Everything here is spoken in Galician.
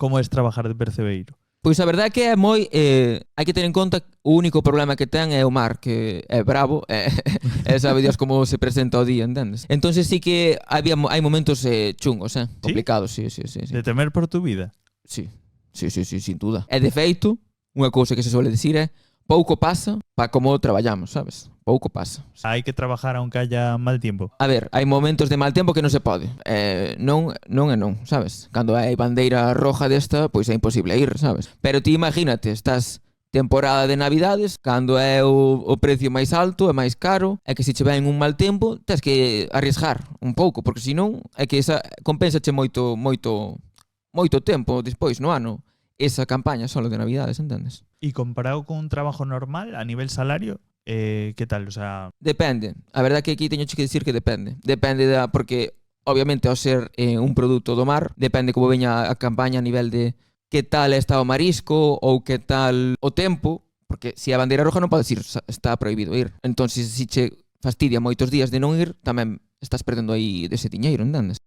como es trabajar de percebeiro? Pois a verdade é que é moi... hai que ter en conta o único problema que ten é o mar, que é bravo, e sabe Dios como se presenta o día, entendes? Entonces sí que hai momentos chungos, complicados, sí. De temer por tu vida? Sí, sin duda. E de feito, unha cousa que se suele dicir é pouco pasa para como traballamos, sabes? Pouco pasa. Hai que trabajar aunque haya mal tiempo? A ver, hai momentos de mal tempo que non se pode. Non é non, sabes? Cando hai bandeira roja desta, pois é imposible ir, sabes? Pero ti imagínate, estás temporada de Navidades, cando é o precio máis alto, é máis caro, é que se che ven un mal tempo, tens que arriesgar un pouco, porque senón é que esa compensache moito tempo despois no ano esa campaña solo de Navidades, entendes? E comparado con un trabajo normal, a nivel salario, que tal? O sea... Depende. A verdade que aquí teño que dicir que depende. Depende porque obviamente ao ser un produto do mar, depende como veña a campaña a nivel de que tal está o marisco ou que tal o tempo, porque se a bandeira roja non podes ir, está prohibido ir. Entón, se che fastidia moitos días de non ir, tamén estás perdendo aí dese tiñeiro, entendes?